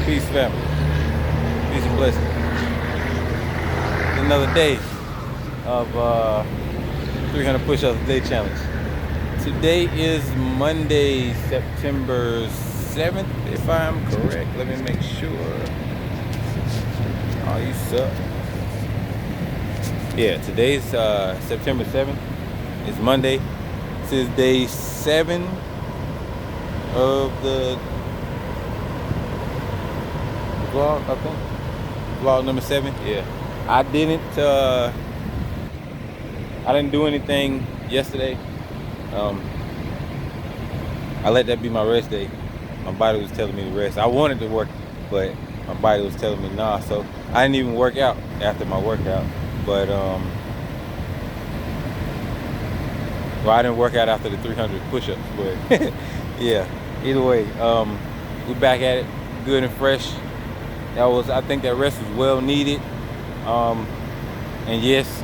Peace, family. Peace and blessings. Another day of 300 push-ups a day challenge. Today is Monday, September 7th, if I'm correct. Let me make sure. Oh, you suck. Yeah, today's September 7th. It's Monday. This is day 7 of the vlog, I think. Vlog number 7. Yeah. I didn't do anything yesterday. I let that be my rest day. My body was telling me to rest. I wanted to work, but my body was telling me nah. So I didn't even work out after my workout. But well, I didn't work out after the 300 push-ups. But yeah. Either way, we're back at it, good and fresh. I think that rest was well needed. And yes,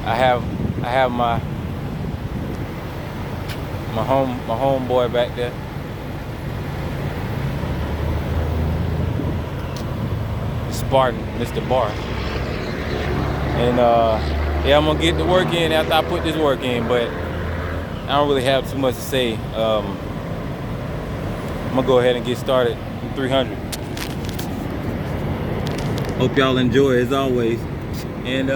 I have my homeboy back there. Spartan, Mr. Bar. And yeah, I'm gonna get the work in after I put this work in, but I don't really have too much to say. I'm gonna go ahead and get started with 300. Hope y'all enjoy as always. And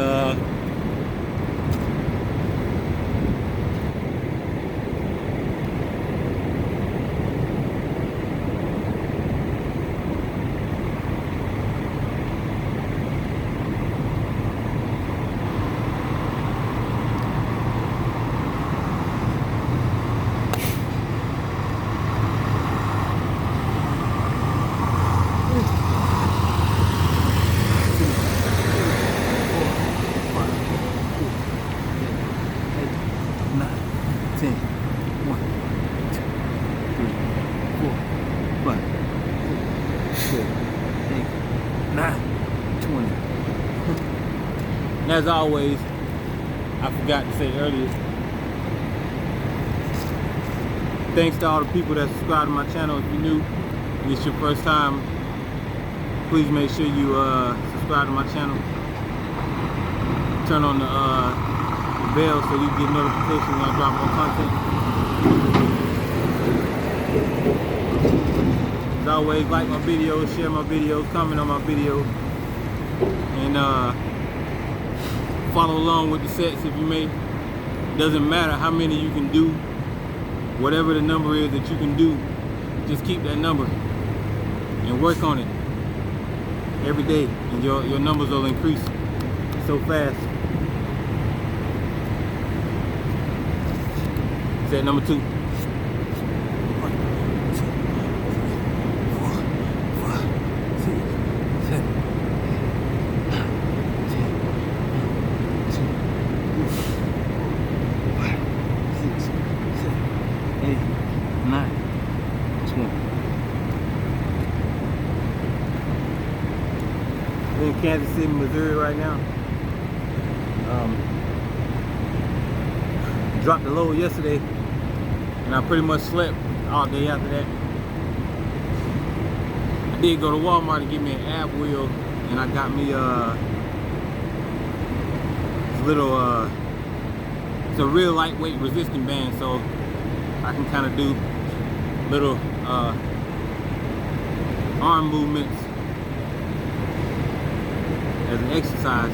and as always, I forgot to say earlier, thanks to all the people that subscribe to my channel. If you're new and it's your first time, please make sure you subscribe to my channel. Turn on the bell so you get notifications when I drop more content. As always, like my videos, share my videos, comment on my videos, and follow along with the sets if you may. Doesn't matter how many you can do, whatever the number is that you can do, just keep that number and work on it every day, and your numbers will increase so fast. Set number 2. We're in Kansas City, Missouri right now. Dropped the load yesterday, and I pretty much slept all day after that. I did go to Walmart to get me an ab wheel, and I got me this little it's a real lightweight resistant band, so I can kind of do little arm movements as an exercise,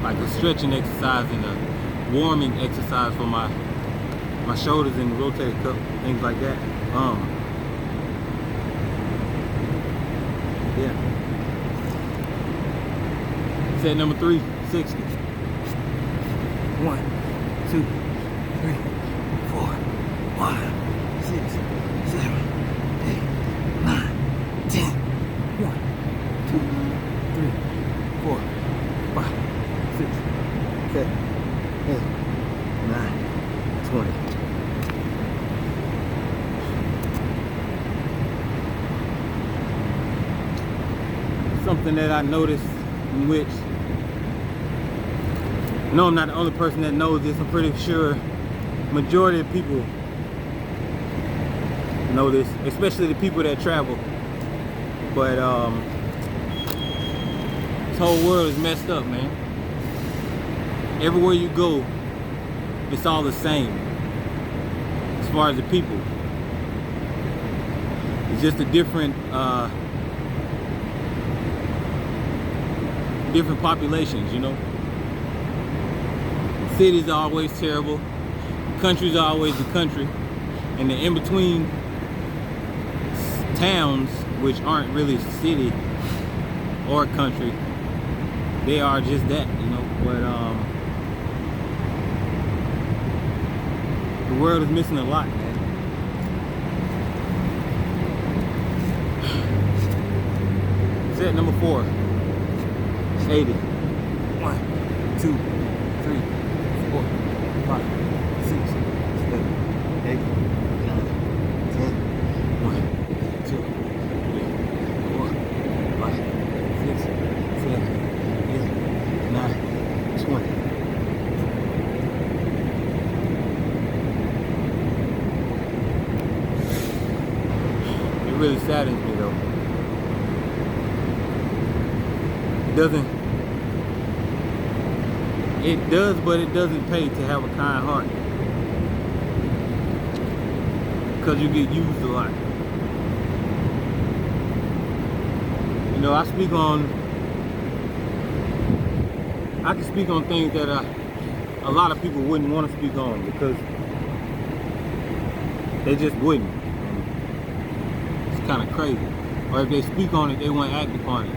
like a stretching exercise and a warming exercise for my shoulders and rotator cuff, things like that. Yeah. Set number 3, 60. 1, 2, 3, 4, 5, 6, 7, 8, 9, 10. 1, 2, 3, 4, 5, 6, 7, 8, 9, 20. Something that I noticed, in which, no, I'm not the only person that knows this. I'm pretty sure majority of people know this, especially the people that travel. But this whole world is messed up, man. Everywhere you go, it's all the same as far as the people. It's just a different different populations, you know. Cities are always terrible, countries are always the country, and the in-between towns, which aren't really city or country, they are just that, you know. But the world is missing a lot, man. Set number 4, 80. 1, 2, 3, 4, 5, 6, 7, 8, 9, 10. 1, 2, 3, 4, 5, 6, 7, 8, 9, 20. It really saddens me though. It does, but it doesn't pay to have a kind heart, because you get used a lot. You know, I can speak on things that a lot of people wouldn't want to speak on, because they just wouldn't. It's kind of crazy. Or if they speak on it, they won't act upon it.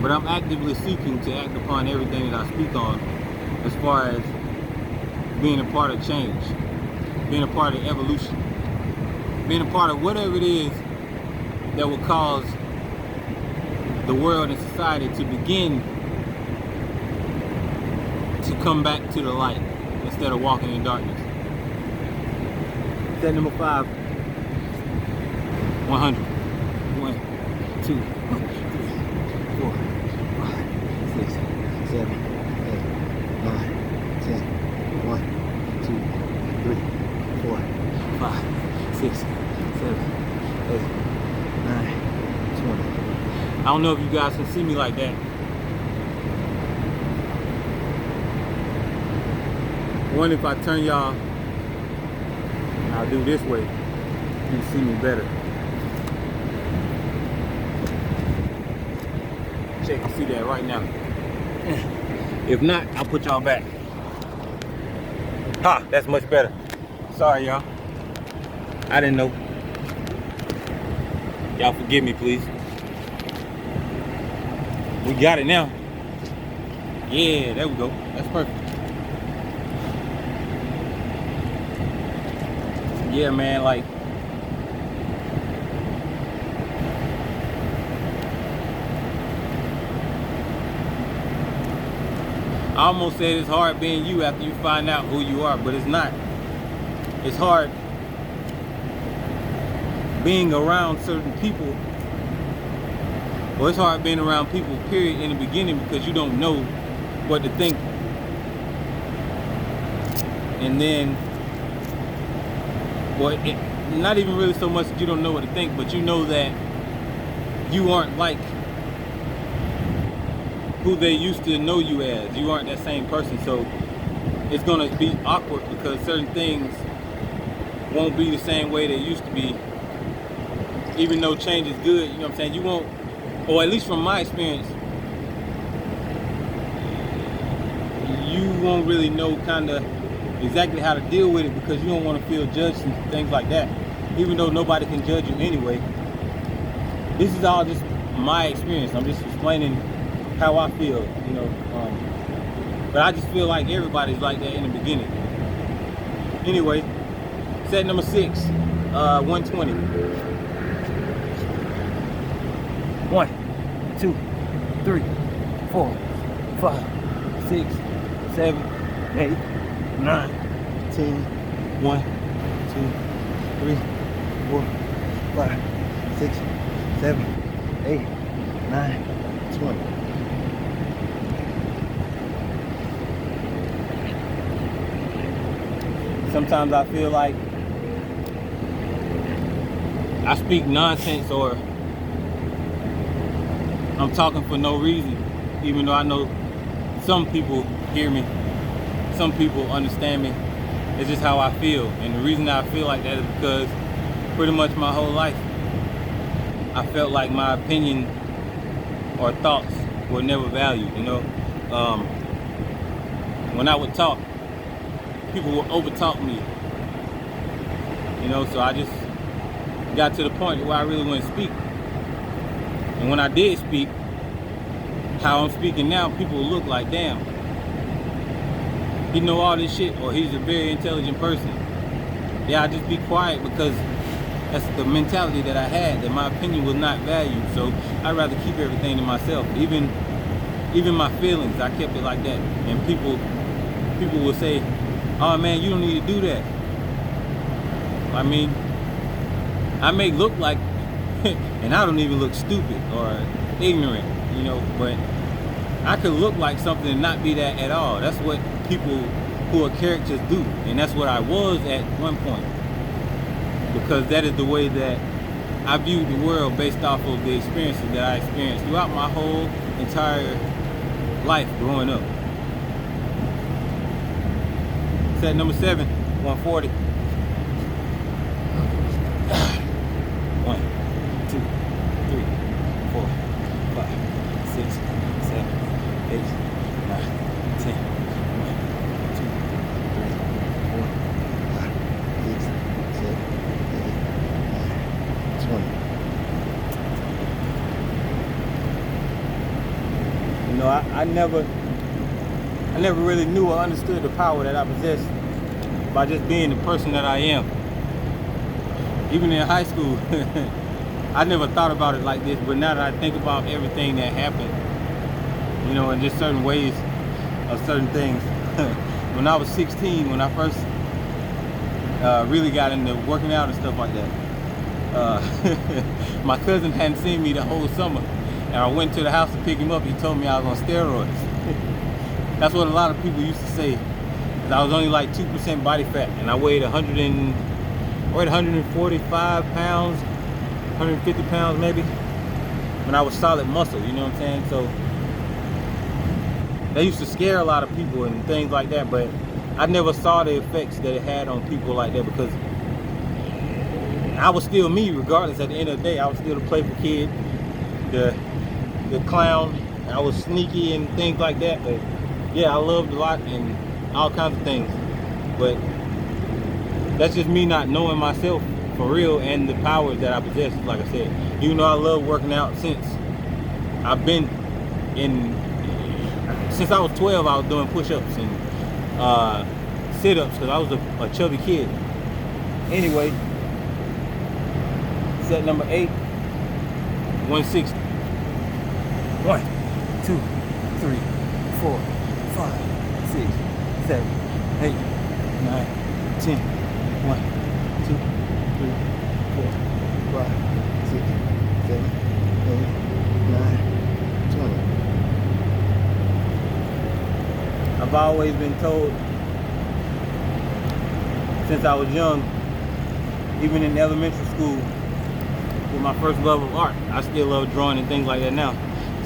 But I'm actively seeking to act upon everything that I speak on, as far as being a part of change, being a part of evolution, being a part of whatever it is that will cause the world and society to begin to come back to the light instead of walking in darkness. Set number 5, 100. 1, 2, 3, 4, 5, 6, 7, 8, 9, 10. 1, 2, 3, 4, 5, 6, 7, 8, 9, 20. I don't know if you guys can see me like that. One, if I turn y'all, and I'll do this way, you can see me better. Check and see that right now. If not, I'll put y'all back. Ha, that's much better. Sorry, y'all. I didn't know. Y'all forgive me, please. We got it now. Yeah, there we go. That's perfect. Yeah, man, like, I almost said it's hard being you after you find out who you are, but it's not. It's hard being around certain people, or it's hard being around people, period, in the beginning, because you don't know what to think. And then, well, not even really so much that you don't know what to think, but you know that you aren't like who they used to know you as. You aren't that same person, so it's gonna be awkward, because certain things won't be the same way they used to be, even though change is good. You know what I'm saying? You won't, or at least from my experience, you won't really know kind of exactly how to deal with it, because you don't want to feel judged and things like that, even though nobody can judge you anyway. This is all just my experience. I'm just explaining how I feel, you know. But I just feel like everybody's like that in the beginning. Anyway, set number 6, 120. 1, 2, 3, 4, 5, 6, 7, 8, 9, 10. 1, 2, 3, 4, 5, 6, 7, 8, 9, 20. Sometimes I feel like I speak nonsense, or I'm talking for no reason, even though I know some people hear me, some people understand me. It's just how I feel. And the reason I feel like that is because pretty much my whole life I felt like my opinion or thoughts were never valued, you know. When I would talk, people would overtalk me, you know, so I just got to the point where I really wouldn't speak. And when I did speak, how I'm speaking now, people will look like, damn, he know all this shit, or he's a very intelligent person. Yeah, I just be quiet because that's the mentality that I had, that my opinion was not valued. So I'd rather keep everything to myself. Even my feelings, I kept it like that. And people will say, oh man, you don't need to do that. I mean, I may look like, and I don't even look stupid or ignorant, you know, but I could look like something and not be that at all. That's what people who are characters do. And that's what I was at one point. Because that is the way that I viewed the world, based off of the experiences that I experienced throughout my whole entire life growing up. Set number 7, 140. 1, 2, 3, 4, 5, 6, 7, 8, 9, 10. 1, 2, 3, 4, 5, 6, 7, 8, 9, 20. You know, I never really knew or understood the power that I possessed by just being the person that I am. Even in high school, I never thought about it like this, but now that I think about everything that happened, you know, in just certain ways of certain things. When I was 16, when I first really got into working out and stuff like that, my cousin hadn't seen me the whole summer, and I went to the house to pick him up. He told me I was on steroids. That's what a lot of people used to say. I was only like 2% body fat, and I weighed 145 pounds, 150 pounds maybe, when I was solid muscle, you know what I'm saying? So that used to scare a lot of people and things like that, but I never saw the effects that it had on people like that, because I was still me regardless. At the end of the day, I was still the playful kid, the clown. I was sneaky and things like that, but yeah, I loved a lot and all kinds of things. But that's just me not knowing myself for real and the powers that I possess. Like I said, even though I love working out since I was 12, I was doing push-ups and sit-ups because I was a chubby kid. Anyway, set number 8, 160. 1, 2, 3, 4, 5, 6, 7, 8, 9, 10. 1, 2, 3, 4, 5, 6, 7, 8, 9, 20. I've always been told since I was young, even in elementary school, with my first love of art, I still love drawing and things like that now.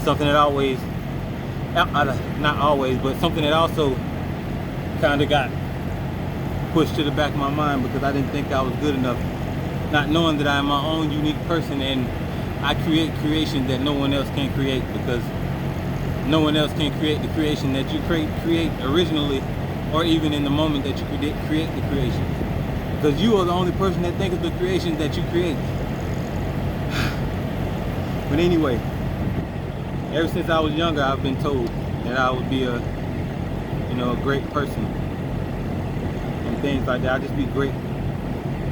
Something that always, not always, but something that also kind of got pushed to the back of my mind because I didn't think I was good enough, not knowing that I am my own unique person and I create creations that no one else can create, because no one else can create the creation that you create originally, or even in the moment that you create the creation, because you are the only person that thinks of the creations that you create. But anyway, ever since I was younger, I've been told that I would be a great person and things like that. I'd just be great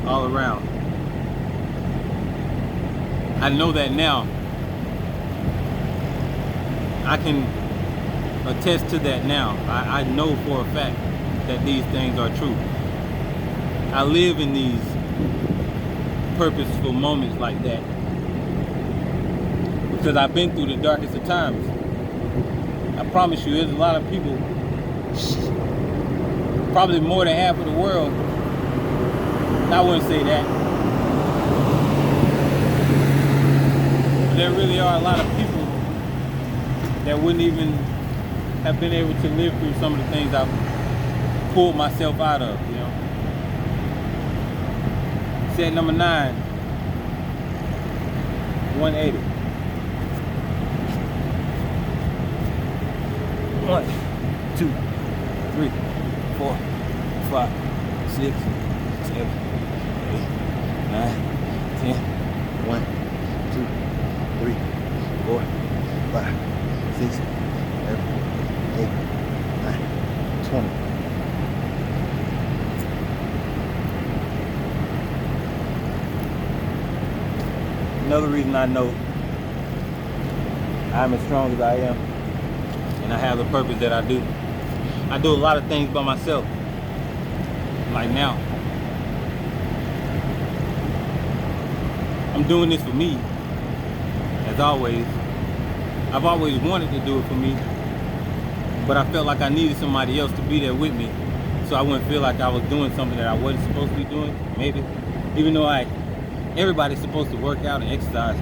all around. I know that now. I can attest to that now. I know for a fact that these things are true. I live in these purposeful moments like that because I've been through the darkest of times. I promise you, there's a lot of people, probably more than half of the world, I wouldn't say that, but there really are a lot of people that wouldn't even have been able to live through some of the things I've pulled myself out of, you know. Set number 9, 180. 1, 2, 3, 4, 5, 6, 7, 8, 9, 10. 1, 2, 3, 4, 5, 6, 7, 8, 9, 20. Another reason I know I'm as strong as I am and I have the purpose that I do a lot of things by myself. Like now, I'm doing this for me, as always. I've always wanted to do it for me, but I felt like I needed somebody else to be there with me, so I wouldn't feel like I was doing something that I wasn't supposed to be doing, maybe. Even though everybody's supposed to work out and exercise.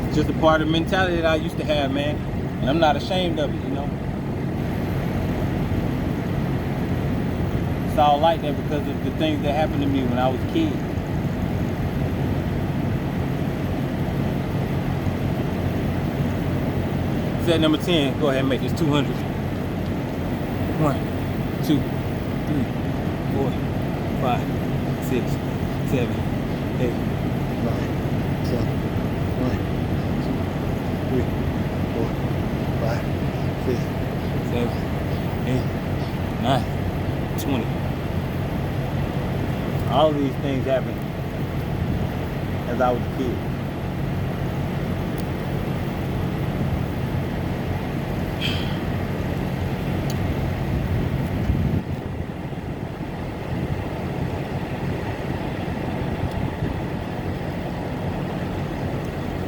It's just a part of the mentality that I used to have, man, and I'm not ashamed of it, you know. It's all like that because of the things that happened to me when I was a kid. Set number 10, go ahead and make this 200. 1, 2, 3, 4, 5, 6, 7, 8, 9, 10. 1, 2, 3, 4, 5, 6, 7, 8, 9, 20. All of these things happened as I was a kid.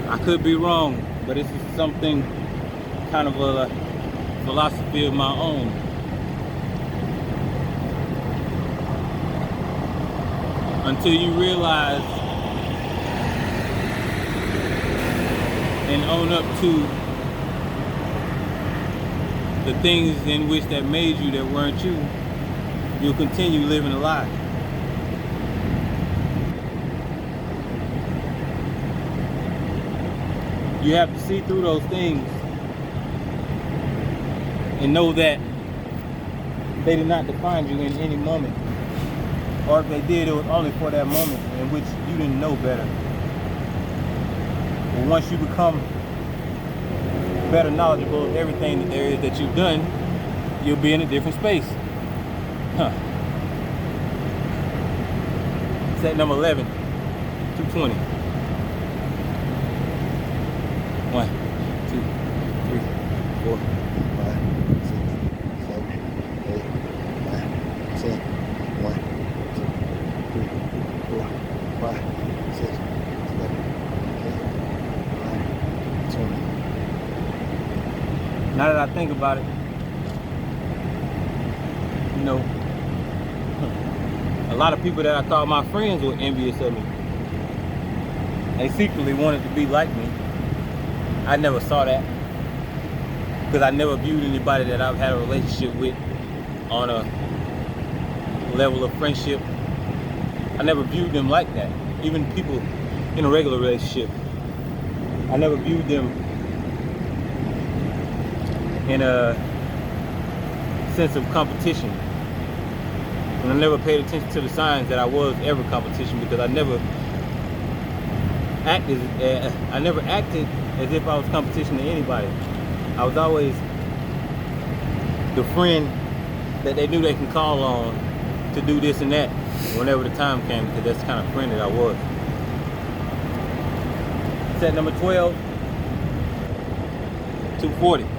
I could be wrong, but this is something kind of a philosophy of my own. Until you realize and own up to the things in which that made you that weren't you, you'll continue living a lie. You have to see through those things and know that they did not define you in any moment. Or if they did, it was only for that moment in which you didn't know better. But once you become better knowledgeable of everything that there is that you've done, you'll be in a different space. Set number 11, 220. 1, 2, 3, 4, 5, 6, 7, 8, 9, 10. 1, 2, 3, 4, 5, 6, 7, 8, 9, 20. Now that I think about it, you know, a lot of people that I thought my friends were envious of me. They secretly wanted to be like me. I never saw that because I never viewed anybody that I've had a relationship with on a level of friendship. I never viewed them like that. Even people in a regular relationship, I never viewed them in a sense of competition. And I never paid attention to the signs that I was ever competition because I never acted as if I was competition to anybody. I was always the friend that they knew they can call on to do this and that whenever the time came, because that's the kind of friend that I was. Set number 12, 240. 1,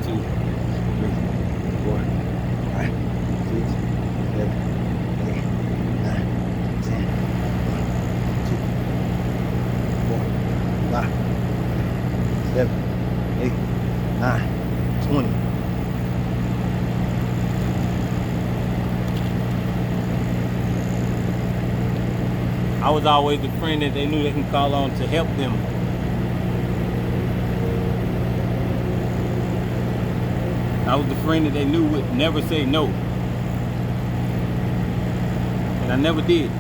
2, 3, 4, 5, 6, 7, 8, 9, 10. 1, 2, 4, 5, 7, 8, 9, 20. I was always the friend that they knew they can call on to help them. I was the friend that they knew would never say no. And I never did.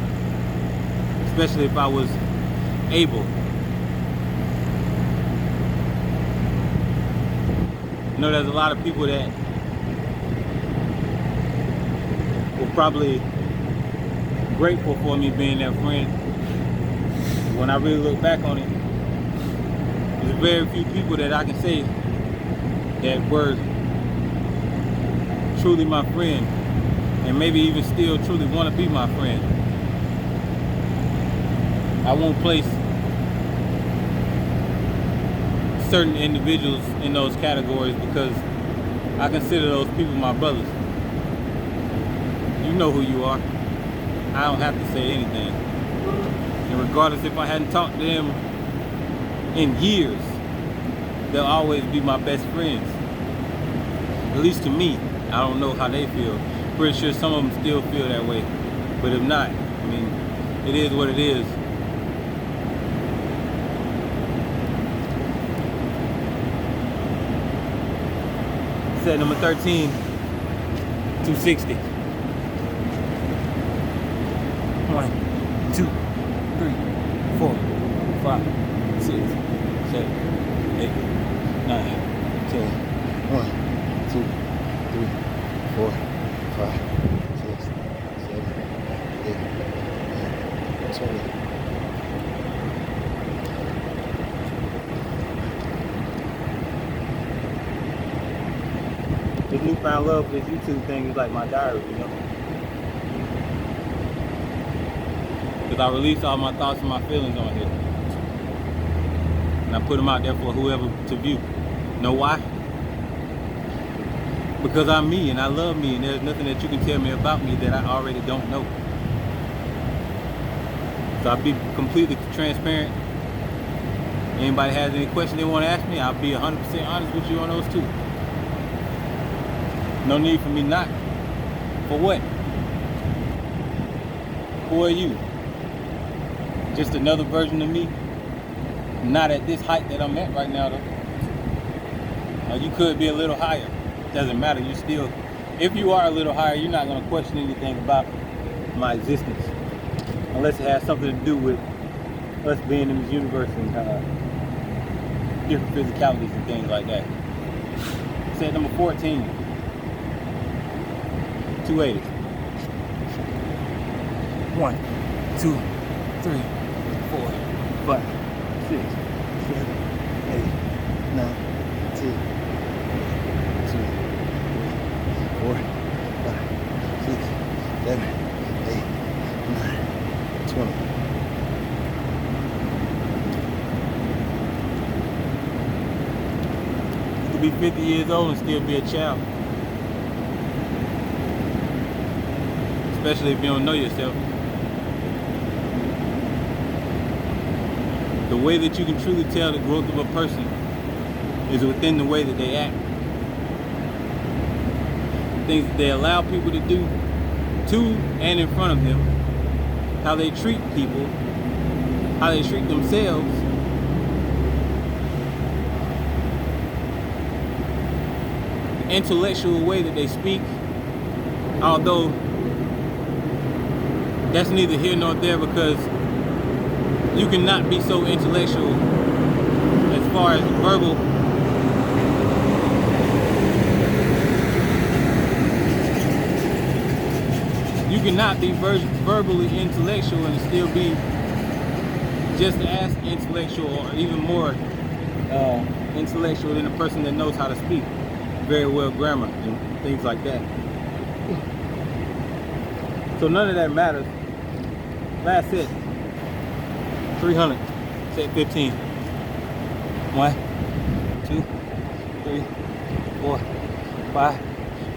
Especially if I was able. You know, there's a lot of people that were probably grateful for me being their friend. When I really look back on it, there's very few people that I can say that were truly my friend, and maybe even still truly want to be my friend. I won't place certain individuals in those categories because I consider those people my brothers. You know who you are. I don't have to say anything. And regardless if I hadn't talked to them in years, they'll always be my best friends. At least to me. I don't know how they feel. Pretty sure some of them still feel that way. But if not, I mean, it is what it is. Set number 13, 260. 1, 2, 3, 4, 5, 6, 7, 8, 9, 10. 1, 2, 3, 4, 5, 6, 7, 8, 9, 20. This newfound love for this YouTube thing is like my diary, you know? Because I release all my thoughts and my feelings on here. And I put them out there for whoever to view. Know why? Because I'm me and I love me, and there's nothing that you can tell me about me that I already don't know. So I'll be completely transparent. Anybody has any questions they want to ask me, I'll be 100% honest with you on those too. No need for me not. For what? Who are you? Just another version of me? Not at this height that I'm at right now though. You could be a little higher. Doesn't matter, you still, if you are a little higher, you're not going to question anything about my existence unless it has something to do with us being in this universe and different physicalities and things like that. Set number 14, 280. 1, 2, 3, 4, 5, 6, 7, 8, 9, 10. 4, 5, 6, 7, 8, 9, 20. You could be 50 years old and still be a child. Especially if you don't know yourself. The way that you can truly tell the growth of a person is within the way that they act. Things that they allow people to do to and in front of them, how they treat people, how they treat themselves, the intellectual way that they speak, although that's neither here nor there because you cannot be so intellectual as far as verbal. You cannot be verbally intellectual and still be just as intellectual or even more intellectual than a person that knows how to speak very well grammar and things like that. So none of that matters. Last set, 300, set 15. 1, 2, 3, 4, 5,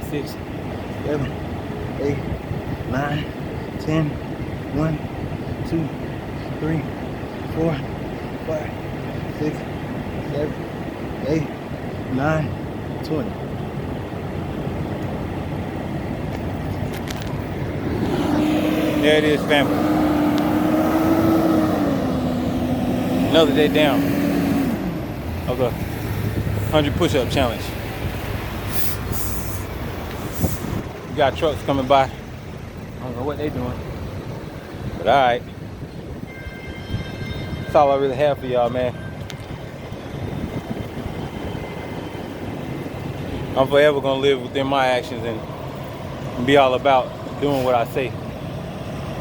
6, 7, 8, 9, 10, 1, 2, 3, 4, 5, 6, 7, 8, 9, 20. There it is, family. Another day down of the 100 push-up challenge. We got trucks coming by. I don't know what they're doing, but all right. That's all I really have for y'all, man. I'm forever gonna live within my actions and be all about doing what I say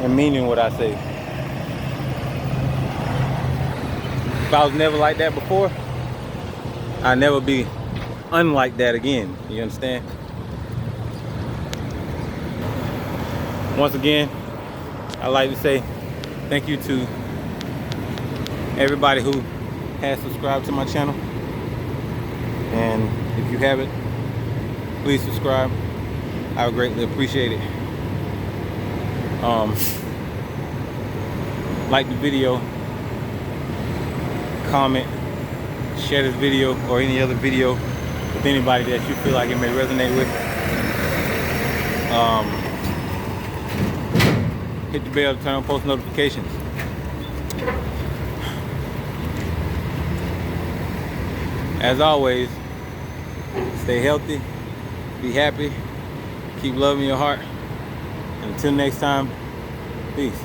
and meaning what I say. If I was never like that before, I'd never be unlike that again. You understand? Once again, I'd like to say thank you to everybody who has subscribed to my channel. And if you haven't, please subscribe. I would greatly appreciate it. Like the video, comment, share this video or any other video with anybody that you feel like it may resonate with. Hit the bell to turn on post notifications. As always, stay healthy, be happy, keep love in your heart. And until next time, peace.